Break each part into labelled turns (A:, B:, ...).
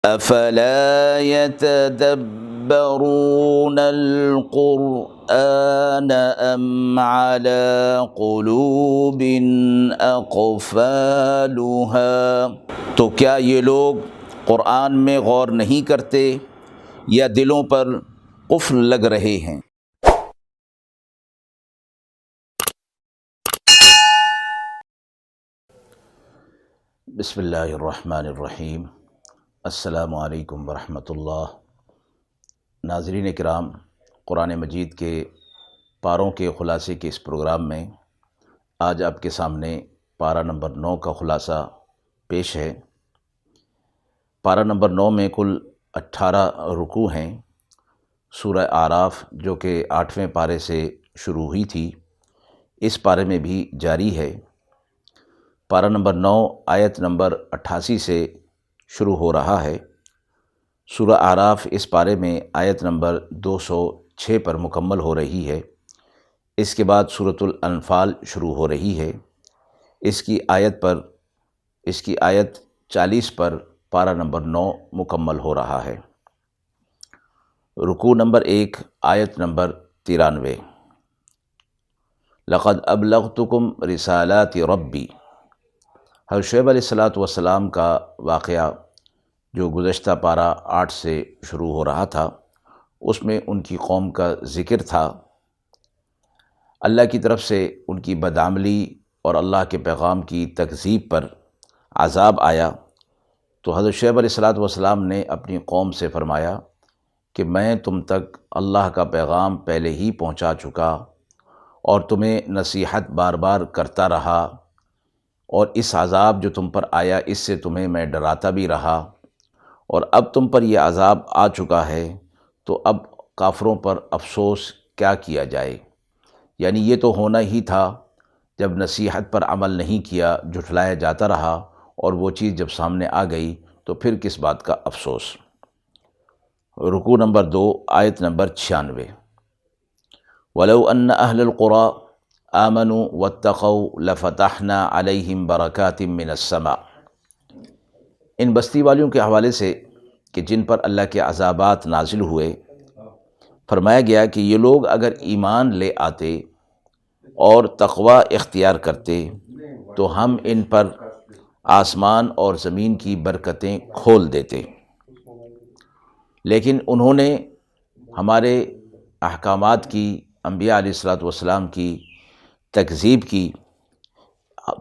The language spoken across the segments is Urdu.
A: افلا يتدبرون القرآن ام على قلوب اقفالها، تو کیا یہ لوگ قرآن میں غور نہیں کرتے یا دلوں پر قفل لگ رہے ہیں؟ بسم اللہ الرحمن الرحیم۔ السلام علیکم ورحمۃ اللہ۔ ناظرین کرام، قرآن مجید کے پاروں کے خلاصے کے اس پروگرام میں آج آپ کے سامنے پارہ نمبر 9 کا خلاصہ پیش ہے۔ پارہ نمبر 9 میں کل 18 رکوع ہیں۔ سورہ اعراف جو کہ 8ویں پارے سے شروع ہوئی تھی، اس پارے میں بھی جاری ہے۔ پارہ نمبر 9 آیت نمبر 88 سے شروع ہو رہا ہے۔ سورہ اعراف اس پارے میں آیت نمبر 206 پر مکمل ہو رہی ہے۔ اس کے بعد سورۃ الانفال شروع ہو رہی ہے۔ اس کی آیت 40 پر پارہ نمبر 9 مکمل ہو رہا ہے۔ رکوع نمبر 1 آیت نمبر 93۔ لقد ابلغتکم رسالات ربی، حضرت شعیب علیہ السلام کا واقعہ جو گزشتہ پارہ 8 سے شروع ہو رہا تھا، اس میں ان کی قوم کا ذکر تھا۔ اللہ کی طرف سے ان کی بدعملی اور اللہ کے پیغام کی تکذیب پر عذاب آیا، تو حضرت شعیب علیہ السلام نے اپنی قوم سے فرمایا کہ میں تم تک اللہ کا پیغام پہلے ہی پہنچا چکا اور تمہیں نصیحت بار بار کرتا رہا، اور اس عذاب جو تم پر آیا اس سے تمہیں میں ڈراتا بھی رہا، اور اب تم پر یہ عذاب آ چکا ہے تو اب کافروں پر افسوس کیا کیا جائے؟ یعنی یہ تو ہونا ہی تھا، جب نصیحت پر عمل نہیں کیا، جھٹلایا جاتا رہا، اور وہ چیز جب سامنے آ گئی تو پھر کس بات کا افسوس۔ رکوع نمبر 2 آیت نمبر 96۔ وَلَوْ أَنَّ أَهْلَ الْقُرَىٰ آمَنُوا وَاتَّقَوْا لَفَتَحْنَا عَلَيْهِمْ بَرَكَاتٍ مِّنَ السَّمَاءِ، ان بستی والیوں کے حوالے سے کہ جن پر اللہ کے عذابات نازل ہوئے، فرمایا گیا کہ یہ لوگ اگر ایمان لے آتے اور تقوی اختیار کرتے تو ہم ان پر آسمان اور زمین کی برکتیں کھول دیتے، لیکن انہوں نے ہمارے احکامات کی، انبیاء علیہ السلام کی تکذیب کی،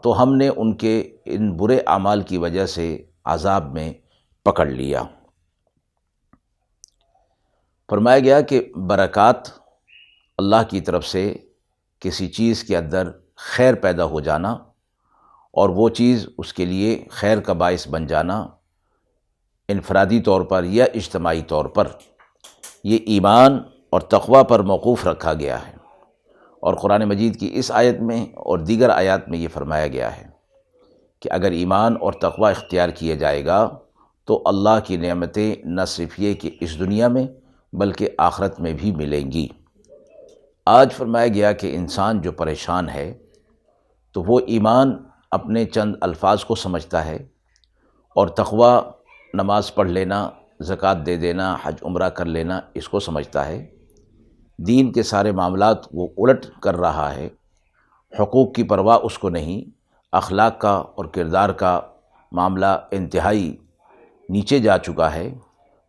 A: تو ہم نے ان کے ان برے اعمال کی وجہ سے عذاب میں پکڑ لیا۔ فرمایا گیا کہ برکات اللہ کی طرف سے کسی چیز کے اندر خیر پیدا ہو جانا اور وہ چیز اس کے لیے خیر کا باعث بن جانا، انفرادی طور پر یا اجتماعی طور پر، یہ ایمان اور تقوی پر موقوف رکھا گیا ہے۔ اور قرآن مجید کی اس آیت میں اور دیگر آیات میں یہ فرمایا گیا ہے کہ اگر ایمان اور تقوی اختیار کیا جائے گا تو اللہ کی نعمتیں نہ صرف یہ کہ اس دنیا میں بلکہ آخرت میں بھی ملیں گی۔ آج فرمایا گیا کہ انسان جو پریشان ہے تو وہ ایمان اپنے چند الفاظ کو سمجھتا ہے، اور تقوی نماز پڑھ لینا، زکوٰۃ دے دینا، حج عمرہ کر لینا اس کو سمجھتا ہے۔ دین کے سارے معاملات وہ الٹ کر رہا ہے، حقوق کی پرواہ اس کو نہیں، اخلاق کا اور کردار کا معاملہ انتہائی نیچے جا چکا ہے،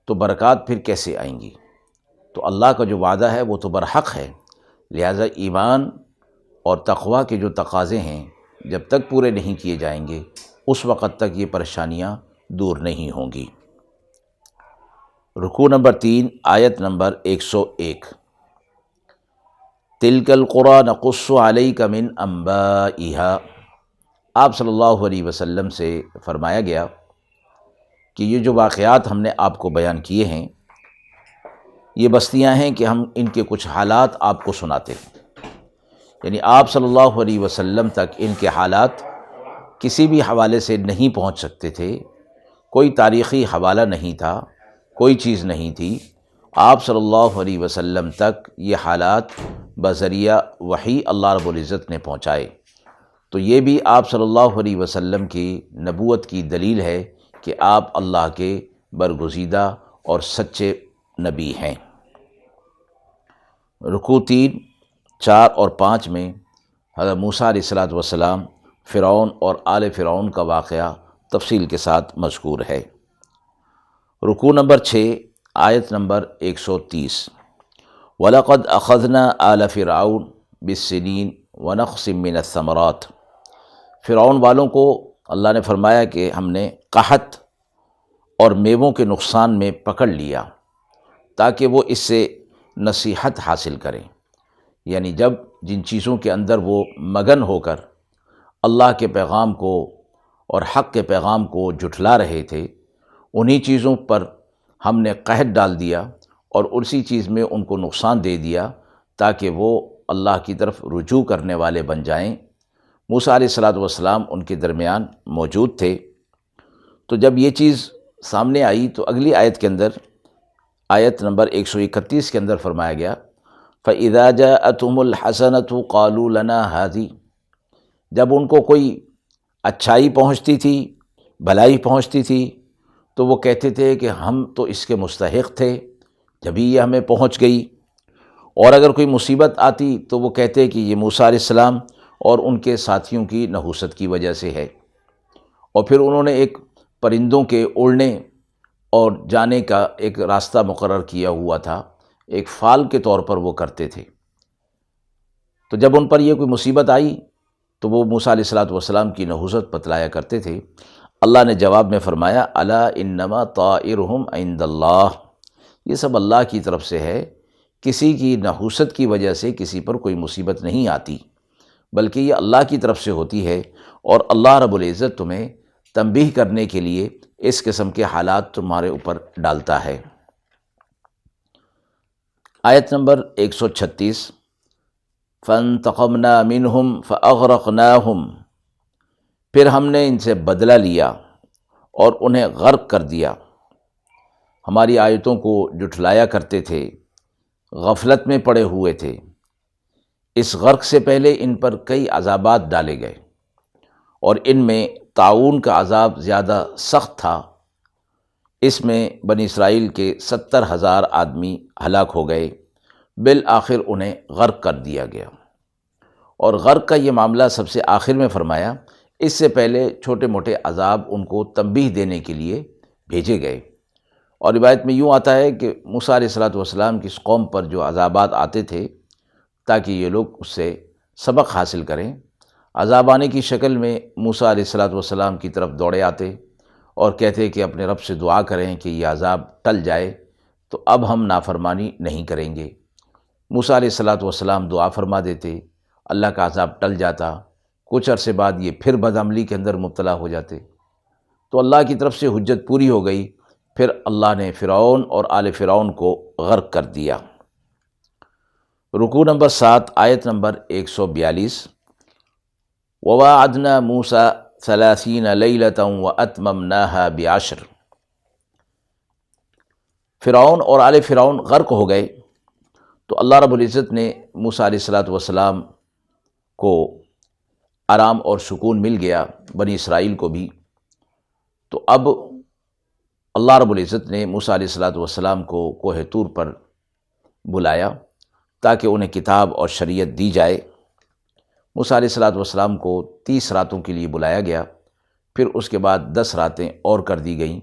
A: تو برکات پھر کیسے آئیں گی؟ تو اللہ کا جو وعدہ ہے وہ تو برحق ہے، لہٰذا ایمان اور تقوی کے جو تقاضے ہیں جب تک پورے نہیں کیے جائیں گے اس وقت تک یہ پریشانیاں دور نہیں ہوں گی۔ رکوع نمبر 3 آیت نمبر 101۔ تِلْكَ الْقُرَىٰ نَقُصُّ عَلَيْكَ مِنْ أَنبَائِهَا، آپ صلی اللہ علیہ وسلم سے فرمایا گیا کہ یہ جو واقعات ہم نے آپ کو بیان کیے ہیں، یہ بستیاں ہیں کہ ہم ان کے کچھ حالات آپ کو سناتے ہیں، یعنی آپ صلی اللہ علیہ وسلم تک ان کے حالات کسی بھی حوالے سے نہیں پہنچ سکتے تھے، کوئی تاریخی حوالہ نہیں تھا، کوئی چیز نہیں تھی، آپ صلی اللہ علیہ وسلم تک یہ حالات بذریعہ وحی اللہ رب العزت نے پہنچائے۔ تو یہ بھی آپ صلی اللہ علیہ وسلم کی نبوت کی دلیل ہے کہ آپ اللہ کے برگزیدہ اور سچے نبی ہیں۔ رکوع 3، 4 اور 5 میں حضرت موسیٰ علیہ السلام فرعون اور آل فرعون کا واقعہ تفصیل کے ساتھ مذکور ہے۔ رکوع نمبر 6، آیت نمبر 130، وَلَقَدْ أَخَذْنَا آلَ فِرْعَوْنَ بِالسِّنِينَ وَنَقْصٍ مِّنَ الثَّمَرَاتِ۔ فرعون والوں کو اللہ نے فرمایا کہ ہم نے قحط اور میووں کے نقصان میں پکڑ لیا تاکہ وہ اس سے نصیحت حاصل کریں، یعنی جب جن چیزوں کے اندر وہ مگن ہو کر اللہ کے پیغام کو اور حق کے پیغام کو جھٹلا رہے تھے، انہی چیزوں پر ہم نے قحط ڈال دیا اور اسی چیز میں ان کو نقصان دے دیا تاکہ وہ اللہ کی طرف رجوع کرنے والے بن جائیں۔ موسیٰ علیہ السلام ان کے درمیان موجود تھے۔ تو جب یہ چیز سامنے آئی تو اگلی آیت کے اندر، آیت نمبر 131 کے اندر فرمایا گیا فَإِذَا جَاءَتْهُمُ الْحَسَنَةُ قَالُوا لَنَا هَذِهِ۔ جب ان کو کوئی اچھائی پہنچتی تھی، بھلائی پہنچتی تھی، تو وہ کہتے تھے کہ ہم تو اس کے مستحق تھے، جبھی یہ ہمیں پہنچ گئی۔ اور اگر کوئی مصیبت آتی تو وہ کہتے کہ یہ موسیٰ علیہ السلام اور ان کے ساتھیوں کی نحوست کی وجہ سے ہے۔ اور پھر انہوں نے ایک پرندوں کے اڑنے اور جانے کا ایک راستہ مقرر کیا ہوا تھا، ایک فال کے طور پر وہ کرتے تھے۔ تو جب ان پر یہ کوئی مصیبت آئی تو وہ موسیٰ علیہ السلام کی نحوست بتلایا کرتے تھے۔ اللہ نے جواب میں فرمایا الا انما طائرہم عند اللہ، یہ سب اللہ کی طرف سے ہے، کسی کی نحوست کی وجہ سے کسی پر کوئی مصیبت نہیں آتی، بلکہ یہ اللہ کی طرف سے ہوتی ہے، اور اللہ رب العزت تمہیں تنبیہ کرنے کے لیے اس قسم کے حالات تمہارے اوپر ڈالتا ہے۔ آیت نمبر 136، فَانْتَقَمْنَا مِنْهُمْ فَأَغْرَقْنَاهُمْ، پھر ہم نے ان سے بدلہ لیا اور انہیں غرق کر دیا۔ ہماری آیتوں کو جھٹلایا کرتے تھے، غفلت میں پڑے ہوئے تھے۔ اس غرق سے پہلے ان پر کئی عذابات ڈالے گئے، اور ان میں طاعون کا عذاب زیادہ سخت تھا۔ اس میں بنی اسرائیل کے 70,000 آدمی ہلاک ہو گئے، بالآخر انہیں غرق کر دیا گیا۔ اور غرق کا یہ معاملہ سب سے آخر میں فرمایا، اس سے پہلے چھوٹے موٹے عذاب ان کو تنبیہ دینے کے لیے بھیجے گئے۔ اور روایت میں یوں آتا ہے کہ موسیٰ علیہ السلام کی اس قوم پر جو عذابات آتے تھے تاکہ یہ لوگ اس سے سبق حاصل کریں، عذاب آنے کی شکل میں موسیٰ علیہ السلام کی طرف دوڑے آتے اور کہتے کہ اپنے رب سے دعا کریں کہ یہ عذاب ٹل جائے تو اب ہم نافرمانی نہیں کریں گے۔ موسیٰ علیہ السلام دعا فرما دیتے، اللہ کا عذاب ٹل جاتا، کچھ عرصے بعد یہ پھر بدعملی کے اندر مبتلا ہو جاتے۔ تو اللہ کی طرف سے حجت پوری ہو گئی، پھر اللہ نے فرعون اور آل فرعون کو غرق کر دیا۔ رکوع نمبر 7، آیت نمبر 142، وَوَاعَدْنَا مُوسَىٰ 30 لَيْلَةً وَأَتْمَمْنَاهَا ب10۔ فرعون اور آل فرعون غرق ہو گئے تو اللہ رب العزت نے موسیٰ علیہ السلام کو آرام اور سکون مل گیا، بنی اسرائیل کو بھی۔ تو اب اللہ رب العزت نے موسیٰ علیہ السلام کو کوہ طور پر بلایا تاکہ انہیں کتاب اور شریعت دی جائے۔ موسیٰ علیہ السلام کو 30 راتوں کے لیے بلایا گیا، پھر اس کے بعد 10 راتیں اور کر دی گئیں،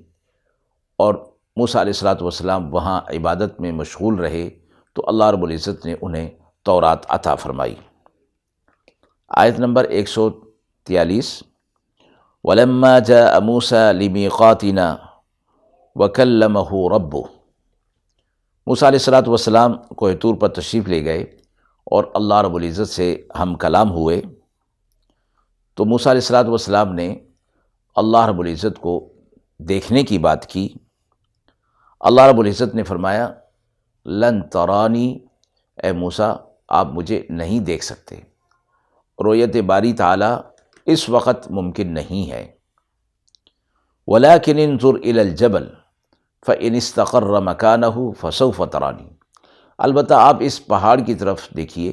A: اور موسیٰ علیہ السلام وہاں عبادت میں مشغول رہے تو اللہ رب العزت نے انہیں تورات عطا فرمائی۔ آیت نمبر 143، وَلَمَّا جَاءَ مُوسَىٰ لِمِيقَاتِنَا وَكَلَّمَهُ رَبُّهُ۔ موسیٰ علیہ السلام کوہ طور پر تشریف لے گئے اور اللہ رب العزت سے ہم کلام ہوئے۔ تو موسیٰ علیہ السلام نے اللہ رب العزت کو دیکھنے کی بات کی۔ اللہ رب العزت نے فرمایا لن ترانی، اے موسیٰ آپ مجھے نہیں دیکھ سکتے، رؤیت باری تعالی اس وقت ممکن نہیں ہے۔ وَلَكِنِ انظُرْ إِلَى الْجَبَلِ فَإِنِ اسْتَقَرَّ مَكَانَهُ فَسَوْفَ تَرَانِي، البتہ آپ اس پہاڑ کی طرف دیکھیے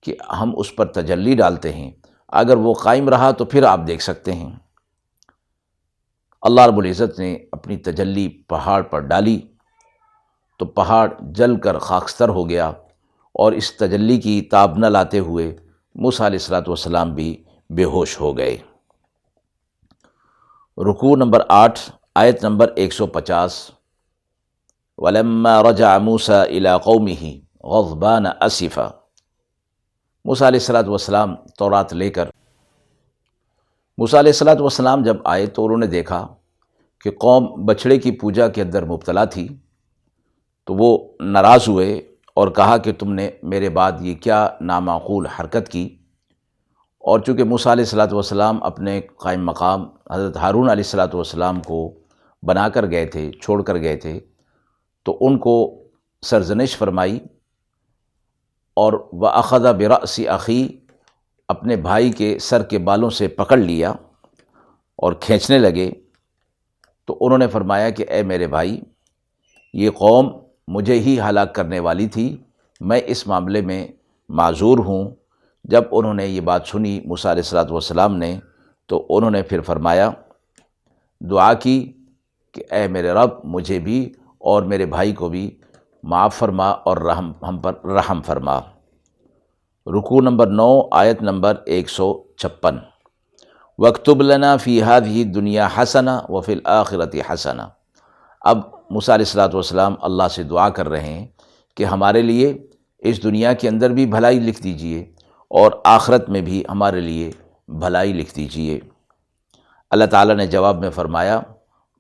A: کہ ہم اس پر تجلی ڈالتے ہیں، اگر وہ قائم رہا تو پھر آپ دیکھ سکتے ہیں۔ اللہ رب العزت نے اپنی تجلی پہاڑ پر ڈالی تو پہاڑ جل کر خاکستر ہو گیا، اور اس تجلی کی تاب نہ لاتے ہوئے موسیٰ علیہ السلام بھی بے ہوش ہو گئے۔ رکوع نمبر 8، آیت نمبر 150۔ وَلَمَّا رَجَعَ مُوسَىٰ إِلَىٰ قَوْمِهِ غَضْبَانَ أَسِفًا۔ موسیٰ علیہ السلام تورات لے کر موسیٰ علیہ السلام جب آئے تو انہوں نے دیکھا کہ قوم بچھڑے کی پوجا کے اندر مبتلا تھی، تو وہ ناراض ہوئے اور کہا کہ تم نے میرے بعد یہ کیا نامعقول حرکت کی۔ اور چونکہ موسیٰ علیہ السلام اپنے قائم مقام حضرت ہارون علیہ السلام کو بنا کر گئے تھے، چھوڑ کر گئے تھے، تو ان کو سرزنش فرمائی، اور وَأَخَذَ بِرَأْسِ أَخِي، اپنے بھائی کے سر کے بالوں سے پکڑ لیا اور کھینچنے لگے۔ تو انہوں نے فرمایا کہ اے میرے بھائی، یہ قوم مجھے ہی ہلاک کرنے والی تھی، میں اس معاملے میں معذور ہوں۔ جب انہوں نے یہ بات سنی موسیٰ علیہ السلام نے، تو انہوں نے پھر فرمایا، دعا کی کہ اے میرے رب، مجھے بھی اور میرے بھائی کو بھی معاف فرما اور ہم پر رحم فرما۔ رکوع نمبر 9، آیت نمبر 156۔ وَاكْتُبْ لَنَا فِي هَذِهِ الدُّنْيَا حَسَنَةً وَفِي الْآخِرَةِ حَسَنَةً۔ اب موسیٰ علیہ السلام اللہ سے دعا کر رہے ہیں کہ ہمارے لیے اس دنیا کے اندر بھی بھلائی لکھ دیجئے اور آخرت میں بھی ہمارے لیے بھلائی لکھ دیجئے۔ اللہ تعالیٰ نے جواب میں فرمایا،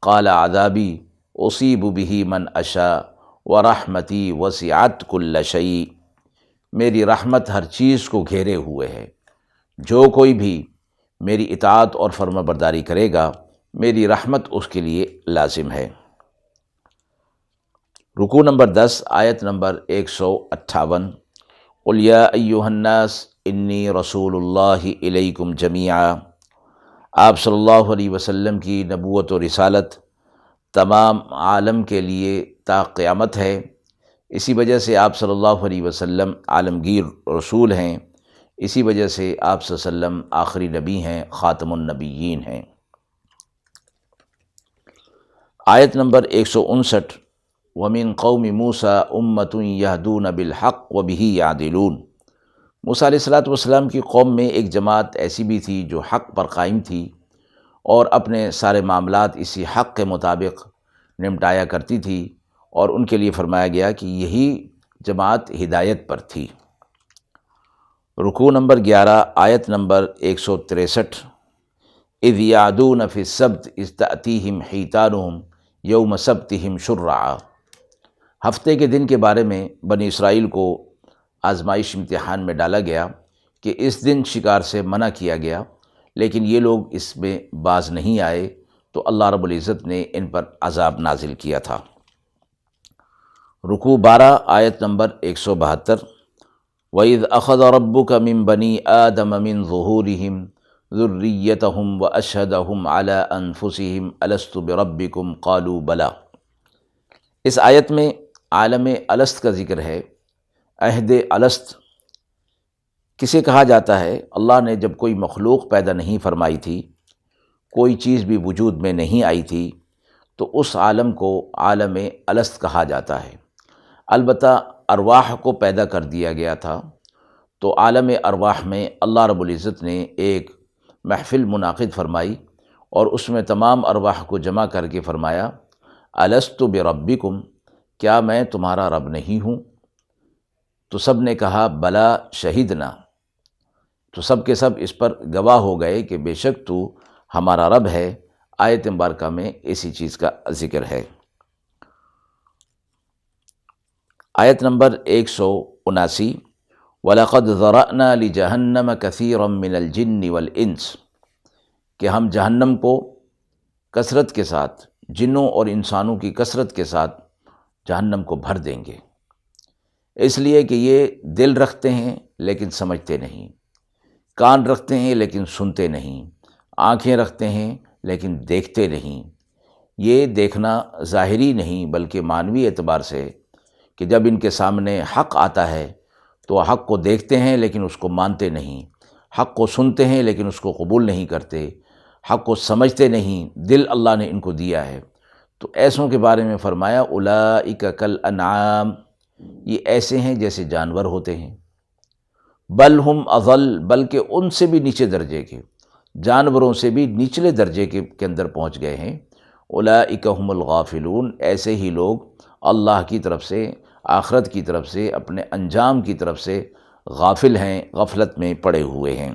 A: قَالَ عَذَابِي أُصِيبُ بِهِ مَنْ أَشَاءُ وَرَحْمَتِي وَسِعَتْ كُلَّ شَيْءٍ۔ میری رحمت ہر چیز کو گھیرے ہوئے ہے، جو کوئی بھی میری اطاعت اور فرما برداری کرے گا، میری رحمت اس کے لیے لازم ہے۔ رکوع نمبر 10، آیت نمبر 158۔ قُلْ يَا أَيُّهَا النَّاسُ إِنِّي رَسُولُ اللَّهِ إِلَيْكُمْ جَمِيعًا۔ آپ صلی اللہ علیہ وسلم کی نبوت و رسالت تمام عالم کے لیے تا قیامت ہے، اسی وجہ سے آپ صلی اللہ علیہ وسلم عالمگیر رسول ہیں، اسی وجہ سے آپ صلی اللہ علیہ وسلم آخری نبی ہیں، خاتم النبیین ہیں۔ آیت نمبر 159۔ وَمِن قَوْمِ مُوسَىٰ أُمَّةٌ يَهْدُونَ بِالْحَقِّ وَبِهِ يَعْدِلُونَ۔ موسیٰ علیہ السلام کی قوم میں ایک جماعت ایسی بھی تھی جو حق پر قائم تھی اور اپنے سارے معاملات اسی حق کے مطابق نمٹایا کرتی تھی، اور ان کے لیے فرمایا گیا کہ یہی جماعت ہدایت پر تھی۔ رکوع نمبر 11، آیت نمبر 163۔ اِذْ يَعْدُونَ فِي السَّبْتِ إِذْ تَأْتِيهِمْ حِيتَانُهُمْ يَوْمَ سَبْتِهِمْ شُرَّعًا۔ ہفتے کے دن کے بارے میں بنی اسرائیل کو آزمائش امتحان میں ڈالا گیا کہ اس دن شکار سے منع کیا گیا، لیکن یہ لوگ اس میں باز نہیں آئے، تو اللہ رب العزت نے ان پر عذاب نازل کیا تھا۔ رکوع 12، آیت نمبر 172۔ وَإِذْ أَخَذَ رَبُّكَ مِن بَنِي آدَمَ مِن ظُهُورِهِمْ ذُرِّيَّتَهُمْ وَأَشْهَدَهُمْ عَلَىٰ أَنفُسِهِمْ أَلَسْتُ بِرَبِّكُمْ قَالُوا بَلَىٰ۔ اس آیت میں عالم الست کا ذکر ہے۔ عہد الست کسے کہا جاتا ہے؟ اللہ نے جب کوئی مخلوق پیدا نہیں فرمائی تھی، کوئی چیز بھی وجود میں نہیں آئی تھی، تو اس عالم کو عالم الست کہا جاتا ہے۔ البتہ ارواح کو پیدا کر دیا گیا تھا، تو عالم ارواح میں اللہ رب العزت نے ایک محفل منعقد فرمائی اور اس میں تمام ارواح کو جمع کر کے فرمایا، الست بربکم، کیا میں تمہارا رب نہیں ہوں؟ تو سب نے کہا بلا شہدنا، تو سب کے سب اس پر گواہ ہو گئے کہ بے شک تو ہمارا رب ہے۔ آیت مبارکہ میں اسی چیز کا ذکر ہے۔ آیت نمبر 179۔ وَلَقَدْ ذَرَأْنَا لِجَهَنَّمَ كَثِيرًا مِّنَ الْجِنِّ وَالْإِنسِ، کہ ہم جہنم کو کثرت کے ساتھ، جنوں اور انسانوں کی کثرت کے ساتھ جہنم کو بھر دیں گے، اس لیے کہ یہ دل رکھتے ہیں لیکن سمجھتے نہیں، کان رکھتے ہیں لیکن سنتے نہیں، آنکھیں رکھتے ہیں لیکن دیکھتے نہیں۔ یہ دیکھنا ظاہری نہیں بلکہ معنوی اعتبار سے، کہ جب ان کے سامنے حق آتا ہے تو حق کو دیکھتے ہیں لیکن اس کو مانتے نہیں، حق کو سنتے ہیں لیکن اس کو قبول نہیں کرتے، حق کو سمجھتے نہیں، دل اللہ نے ان کو دیا ہے، تو ایسوں کے بارے میں فرمایا اولئک کالانعام، یہ ایسے ہیں جیسے جانور ہوتے ہیں، بل ہم اضل، بلکہ ان سے بھی نیچے درجے کے، جانوروں سے بھی نچلے درجے کے اندر پہنچ گئے ہیں۔ اولئک هم الغافلون، ایسے ہی لوگ اللہ کی طرف سے، آخرت کی طرف سے، اپنے انجام کی طرف سے غافل ہیں، غفلت میں پڑے ہوئے ہیں۔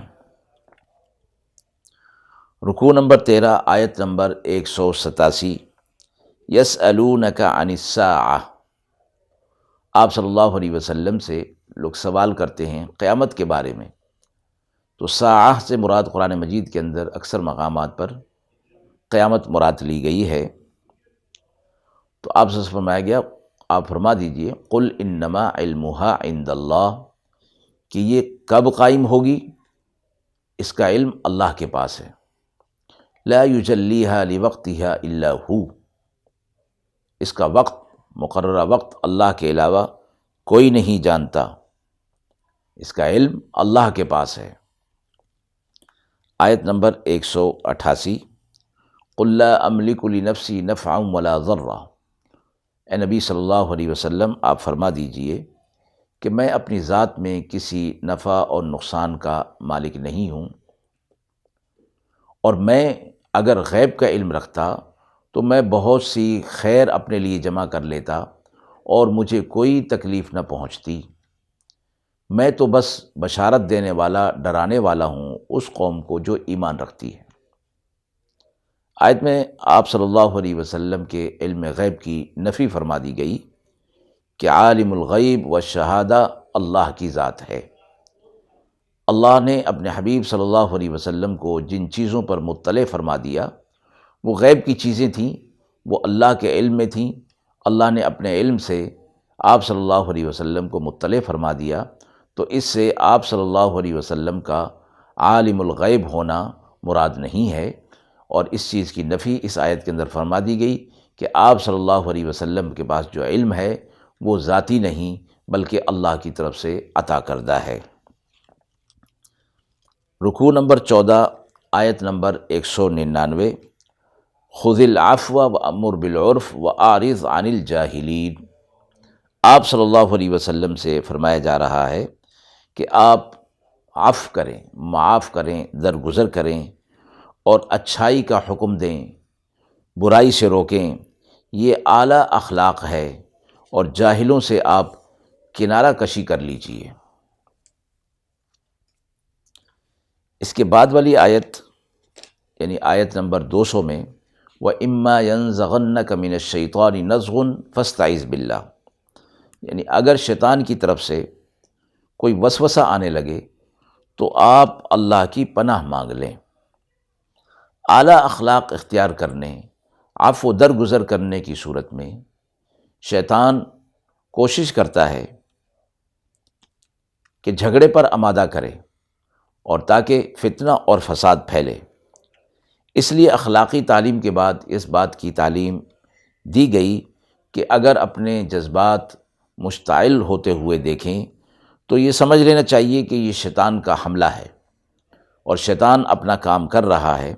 A: رکوع نمبر 13، آیت نمبر 187، یسألونک عن الساعہ، آپ صلی اللہ علیہ وسلم سے لوگ سوال کرتے ہیں قیامت کے بارے میں، تو ساعہ سے مراد قرآن مجید کے اندر اکثر مقامات پر قیامت مراد لی گئی ہے۔ تو آپ سے فرمایا گیا، آپ فرما دیجئے قل انما علمها عند اللہ، کہ یہ کب قائم ہوگی، اس کا علم اللہ کے پاس ہے، لا یجلیها لوقتها الا هو، اس کا وقت، مقررہ وقت اللہ کے علاوہ کوئی نہیں جانتا، اس کا علم اللہ کے پاس ہے۔ آیت نمبر 188، قل لا املک لنفسی نفعا ولا ضرا، اے نبی صلی اللہ علیہ وسلم آپ فرما دیجئے کہ میں اپنی ذات میں کسی نفع اور نقصان کا مالک نہیں ہوں، اور میں اگر غیب کا علم رکھتا تو میں بہت سی خیر اپنے لیے جمع کر لیتا اور مجھے کوئی تکلیف نہ پہنچتی، میں تو بس بشارت دینے والا، ڈرانے والا ہوں اس قوم کو جو ایمان رکھتی ہے۔ آیت میں آپ صلی اللہ علیہ وسلم کے علم غیب کی نفی فرما دی گئی کہ عالم الغیب والشہادہ اللہ کی ذات ہے۔ اللہ نے اپنے حبیب صلی اللہ علیہ وسلم کو جن چیزوں پر مطلع فرما دیا وہ غیب کی چیزیں تھیں، وہ اللہ کے علم میں تھیں، اللہ نے اپنے علم سے آپ صلی اللہ علیہ وسلم کو مطلع فرما دیا، تو اس سے آپ صلی اللہ علیہ وسلم کا عالم الغیب ہونا مراد نہیں ہے، اور اس چیز کی نفی اس آیت کے اندر فرما دی گئی کہ آپ صلی اللہ علیہ وسلم کے پاس جو علم ہے وہ ذاتی نہیں بلکہ اللہ کی طرف سے عطا کردہ ہے۔ رکوع نمبر 14، آیت نمبر 199، خذ العفو وامر بالعرف واعرض عن الجاہلین، آپ صلی اللہ علیہ وسلم سے فرمایا جا رہا ہے کہ آپ عفو کریں، معاف کریں، درگزر کریں اور اچھائی کا حکم دیں، برائی سے روکیں، یہ اعلیٰ اخلاق ہے، اور جاہلوں سے آپ کنارہ کشی کر لیجئے۔ اس کے بعد والی آیت یعنی آیت نمبر 200 میں وَإِمَّا يَنزَغَنَّكَ مِنَ الشَّيْطَانِ نَزْغٌ فَاسْتَعِذْ بِاللَّهِ، یعنی اگر شیطان کی طرف سے کوئی وسوسہ آنے لگے تو آپ اللہ کی پناہ مانگ لیں۔ اعلیٰ اخلاق اختیار کرنے، عفو درگزر کرنے کی صورت میں شیطان کوشش کرتا ہے کہ جھگڑے پر آمادہ کرے اور تاکہ فتنہ اور فساد پھیلے، اس لیے اخلاقی تعلیم کے بعد اس بات کی تعلیم دی گئی کہ اگر اپنے جذبات مشتعل ہوتے ہوئے دیکھیں تو یہ سمجھ لینا چاہیے کہ یہ شیطان کا حملہ ہے اور شیطان اپنا کام کر رہا ہے،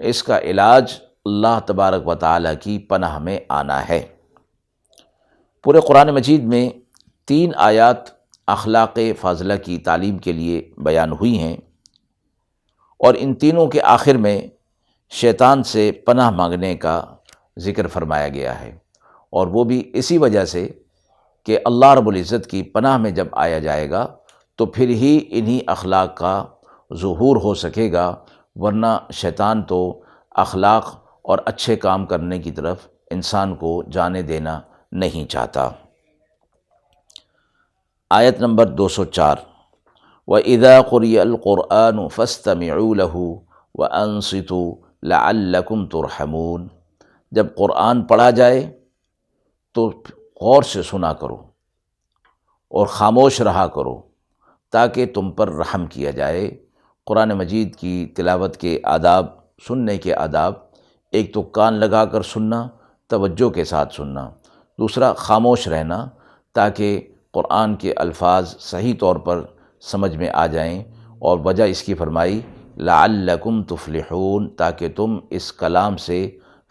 A: اس کا علاج اللہ تبارک و تعالیٰ کی پناہ میں آنا ہے۔ پورے قرآن مجید میں 3 آیات اخلاق فاضلہ کی تعلیم کے لیے بیان ہوئی ہیں، اور ان تینوں کے آخر میں شیطان سے پناہ مانگنے کا ذکر فرمایا گیا ہے، اور وہ بھی اسی وجہ سے کہ اللہ رب العزت کی پناہ میں جب آیا جائے گا تو پھر ہی انہی اخلاق کا ظہور ہو سکے گا، ورنہ شیطان تو اخلاق اور اچھے کام کرنے کی طرف انسان کو جانے دینا نہیں چاہتا۔ آیت نمبر 204، وَإِذَا قُرِئَ الْقُرْآنُ فَاسْتَمِعُوا لَهُ وَأَنصِتُوا لَعَلَّكُمْ تُرْحَمُونَ، جب قرآن پڑھا جائے تو غور سے سنا کرو اور خاموش رہا کرو تاکہ تم پر رحم کیا جائے۔ قرآن مجید کی تلاوت کے آداب، سننے کے آداب، ایک تو کان لگا کر سننا، توجہ کے ساتھ سننا، دوسرا خاموش رہنا تاکہ قرآن کے الفاظ صحیح طور پر سمجھ میں آ جائیں، اور وجہ اس کی فرمائی لعلکم تفلحون، تاکہ تم اس کلام سے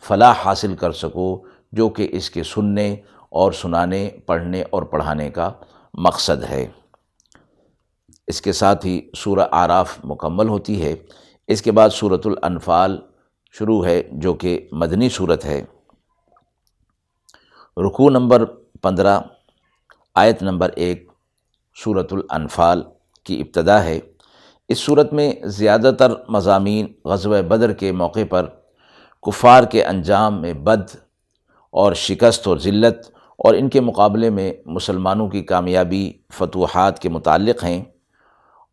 A: فلاح حاصل کر سکو، جو کہ اس کے سننے اور سنانے، پڑھنے اور پڑھانے کا مقصد ہے۔ اس کے ساتھ ہی سورہ اعراف مکمل ہوتی ہے۔ اس کے بعد سورۃ الانفال شروع ہے، جو کہ مدنی سورت ہے۔ رکوع نمبر 15، آیت نمبر 1، سورۃ الانفال کی ابتدا ہے۔ اس سورت میں زیادہ تر مضامین غزوہ بدر کے موقع پر کفار کے انجام میں بد اور شکست اور ذلت، اور ان کے مقابلے میں مسلمانوں کی کامیابی، فتوحات کے متعلق ہیں،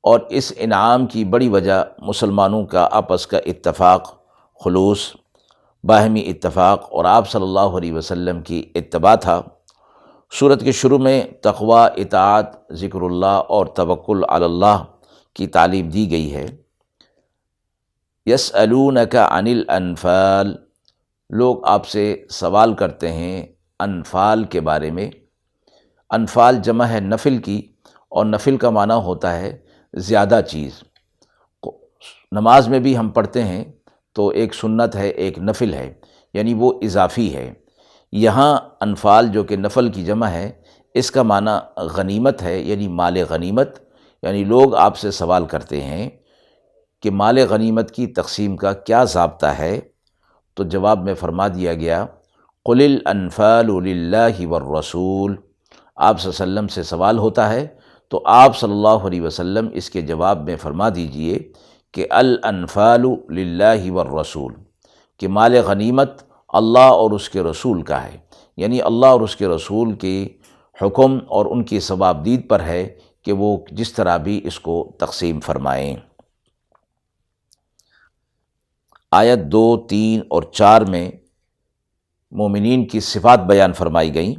A: اور اس انعام کی بڑی وجہ مسلمانوں کا آپس کا اتفاق، خلوص، باہمی اتفاق اور آپ صلی اللہ علیہ وسلم کی اتباع تھا۔ سورت کے شروع میں تقوی، اطاعت، ذکر اللہ اور توکل علی اللہ کی تعلیم دی گئی ہے۔ یسألونک عن الانفال، لوگ آپ سے سوال کرتے ہیں انفال کے بارے میں۔ انفال جمع ہے نفل کی، اور نفل کا معنی ہوتا ہے زیادہ چیز۔ نماز میں بھی ہم پڑھتے ہیں تو ایک سنت ہے، ایک نفل ہے، یعنی وہ اضافی ہے۔ یہاں انفال جو کہ نفل کی جمع ہے، اس کا معنی غنیمت ہے، یعنی مال غنیمت۔ یعنی لوگ آپ سے سوال کرتے ہیں کہ مال غنیمت کی تقسیم کا کیا ضابطہ ہے، تو جواب میں فرما دیا گیا قل الانفال للہ والرسول۔ آپ صلی اللہ علیہ وسلم سے سوال ہوتا ہے تو آپ صلی اللہ علیہ وسلم اس کے جواب میں فرما دیجئے کہ الانفال للہ والرسول، کہ مال غنیمت اللہ اور اس کے رسول کا ہے، یعنی اللہ اور اس کے رسول کے حکم اور ان کی ثوابدید پر ہے کہ وہ جس طرح بھی اس کو تقسیم فرمائیں۔ آیت 2، 3 اور 4 میں مومنین کی صفات بیان فرمائی گئیں۔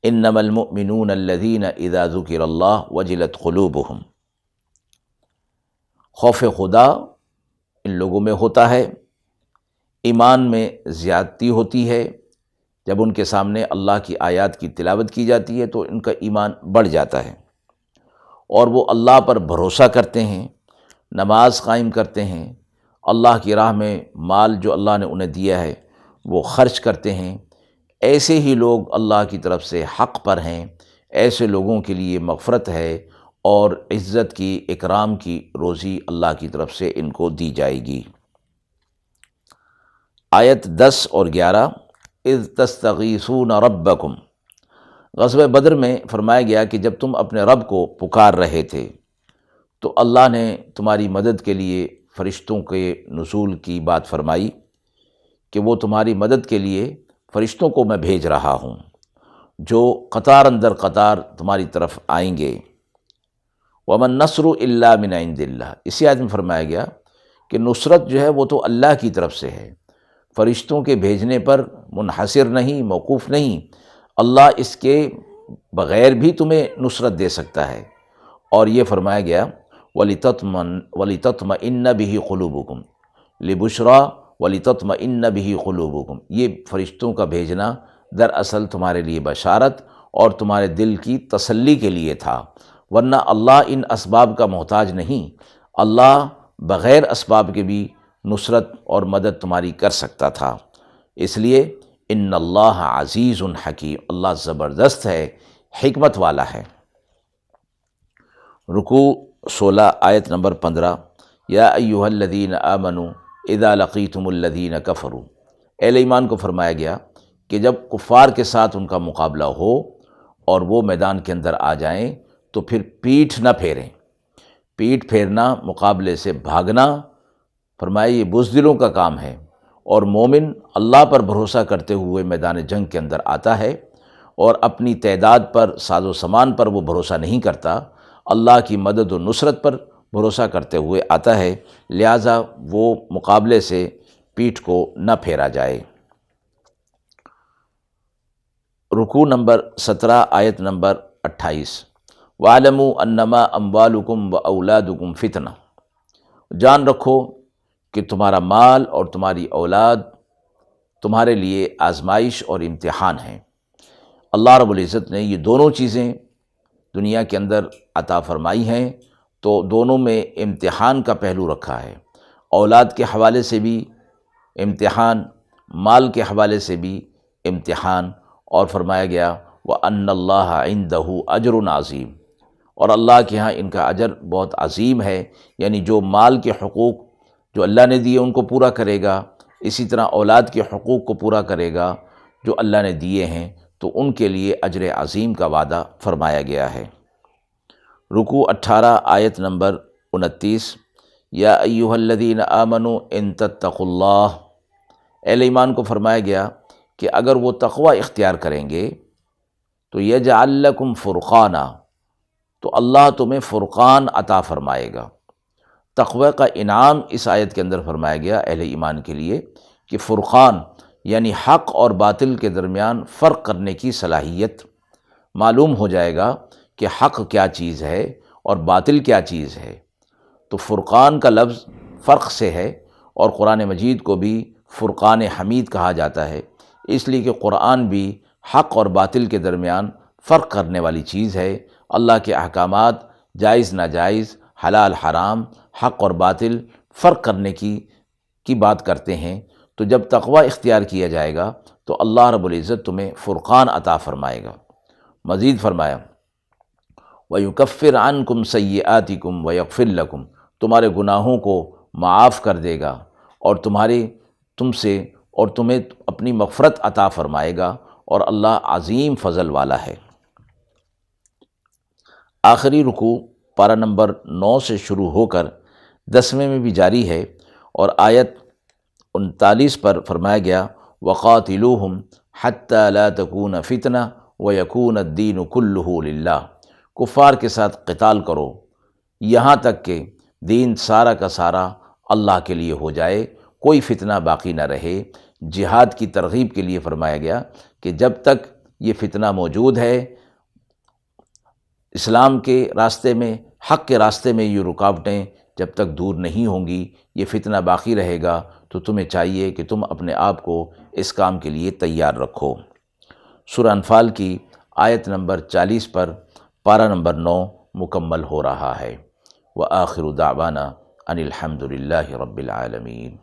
A: انما المؤمنون الذین اذا ذکر اللہ وجلت قلوبہم، خوف خدا ان لوگوں میں ہوتا ہے، ایمان میں زیادتی ہوتی ہے۔ جب ان کے سامنے اللہ کی آیات کی تلاوت کی جاتی ہے تو ان کا ایمان بڑھ جاتا ہے، اور وہ اللہ پر بھروسہ کرتے ہیں، نماز قائم کرتے ہیں، اللہ کی راہ میں مال جو اللہ نے انہیں دیا ہے وہ خرچ کرتے ہیں۔ ایسے ہی لوگ اللہ کی طرف سے حق پر ہیں، ایسے لوگوں کے لیے مغفرت ہے اور عزت کی، اکرام کی روزی اللہ کی طرف سے ان کو دی جائے گی۔ آیت 10 اور 11، اذ تستغیثون ربکم، غزوہ بدر میں فرمایا گیا کہ جب تم اپنے رب کو پکار رہے تھے تو اللہ نے تمہاری مدد کے لیے فرشتوں کے نزول کی بات فرمائی کہ وہ تمہاری مدد کے لیے فرشتوں کو میں بھیج رہا ہوں، جو قطار اندر قطار تمہاری طرف آئیں گے۔ وَمَا النَّصْرُ إِلَّا مِنْ عِنْدِ اللَّهِ، اسی آیت میں فرمایا گیا کہ نصرت جو ہے وہ تو اللہ کی طرف سے ہے، فرشتوں کے بھیجنے پر منحصر نہیں، موقوف نہیں، اللہ اس کے بغیر بھی تمہیں نصرت دے سکتا ہے۔ اور یہ فرمایا گیا وَلِتَطْمَئِنَّ بِهِ قُلُوبُكُمْ لِبُشْرَىٰ وَلِتَطْمَئِنَّ بِهِ قُلُوبُكُمْ، یہ فرشتوں کا بھیجنا دراصل تمہارے لیے بشارت اور تمہارے دل کی تسلی کے لیے تھا، ورنہ اللہ ان اسباب کا محتاج نہیں، اللہ بغیر اسباب کے بھی نصرت اور مدد تمہاری کر سکتا تھا۔ اس لیے ان اللہ عزیز حکیم، اللہ زبردست ہے، حکمت والا ہے۔ رکوع 16، آیت نمبر 15، یا ایھا الذین آمنوا اذا لقیتم الذین کفروا، اہل ایمان کو فرمایا گیا کہ جب کفار کے ساتھ ان کا مقابلہ ہو اور وہ میدان کے اندر آ جائیں تو پھر پیٹھ نہ پھیریں۔ پیٹھ پھیرنا، مقابلے سے بھاگنا، فرمایا یہ بزدلوں کا کام ہے، اور مومن اللہ پر بھروسہ کرتے ہوئے میدان جنگ کے اندر آتا ہے، اور اپنی تعداد پر، ساز و سامان پر وہ بھروسہ نہیں کرتا، اللہ کی مدد و نصرت پر بھروسہ کرتے ہوئے آتا ہے، لہٰذا وہ مقابلے سے پیٹھ کو نہ پھیرا جائے۔ رکوع نمبر 17، آیت نمبر 28، وَاعْلَمُوا أَنَّمَا أَمْوَالُكُمْ وَأَوْلَادُكُمْ فِتْنَةٌ، جان رکھو کہ تمہارا مال اور تمہاری اولاد تمہارے لیے آزمائش اور امتحان ہیں۔ اللہ رب العزت نے یہ دونوں چیزیں دنیا کے اندر عطا فرمائی ہیں، تو دونوں میں امتحان کا پہلو رکھا ہے۔ اولاد کے حوالے سے بھی امتحان، مال کے حوالے سے بھی امتحان، اور فرمایا گیا وَأَنَّ اللَّهَ عِندَهُ أَجْرٌ عَظِيمٌ، اور اللہ کے ہاں ان کا اجر بہت عظیم ہے، یعنی جو مال کے حقوق جو اللہ نے دیے ان کو پورا کرے گا، اسی طرح اولاد کے حقوق کو پورا کرے گا جو اللہ نے دیے ہیں، تو ان کے لیے اجر عظیم کا وعدہ فرمایا گیا ہے۔ رکوع 18 آیت نمبر 29، یا ایھا الذین آمنوا ان تتقوا اللہ، اہل ایمان کو فرمایا گیا کہ اگر وہ تقوی اختیار کریں گے تو یجعل لکم فرقانا، تو اللہ تمہیں فرقان عطا فرمائے گا۔ تقوی کا انعام اس آیت کے اندر فرمایا گیا اہل ایمان کے لیے کہ فرقان یعنی حق اور باطل کے درمیان فرق کرنے کی صلاحیت، معلوم ہو جائے گا کہ حق کیا چیز ہے اور باطل کیا چیز ہے۔ تو فرقان کا لفظ فرق سے ہے، اور قرآن مجید کو بھی فرقان حمید کہا جاتا ہے، اس لیے کہ قرآن بھی حق اور باطل کے درمیان فرق کرنے والی چیز ہے۔ اللہ کے احکامات جائز ناجائز، حلال حرام، حق اور باطل فرق کرنے کی بات کرتے ہیں۔ تو جب تقوی اختیار کیا جائے گا تو اللہ رب العزت تمہیں فرقان عطا فرمائے گا۔ مزید فرمایا وَيُكَفِّرْ عَنْكُمْ سَيِّئَاتِكُمْ وَيَغْفِرْ لَكُمْ، تمہارے گناہوں کو معاف کر دے گا اور تمہیں اپنی مغفرت عطا فرمائے گا، اور اللہ عظیم فضل والا ہے۔ آخری رکوع پارہ نمبر 9 سے شروع ہو کر 10ویں میں بھی جاری ہے، اور آیت 39 پر فرمایا گیا وَقَاتِلُوهُمْ حَتَّى لَا تَكُونَ فِتْنَةٌ وَيَكُونَ الدِّينُ كُلُّهُ لِلَّهِ، کفار کے ساتھ قتال کرو یہاں تک کہ دین سارا کا سارا اللہ کے لیے ہو جائے، کوئی فتنہ باقی نہ رہے۔ جہاد کی ترغیب کے لیے فرمایا گیا کہ جب تک یہ فتنہ موجود ہے، اسلام کے راستے میں، حق کے راستے میں یہ رکاوٹیں جب تک دور نہیں ہوں گی، یہ فتنہ باقی رہے گا، تو تمہیں چاہیے کہ تم اپنے آپ کو اس کام کے لیے تیار رکھو۔ سورہ انفال کی آیت نمبر 40 پر پارہ نمبر 9 مکمل ہو رہا ہے۔ وآخر دعوانا ان الحمد للہ رب العالمین۔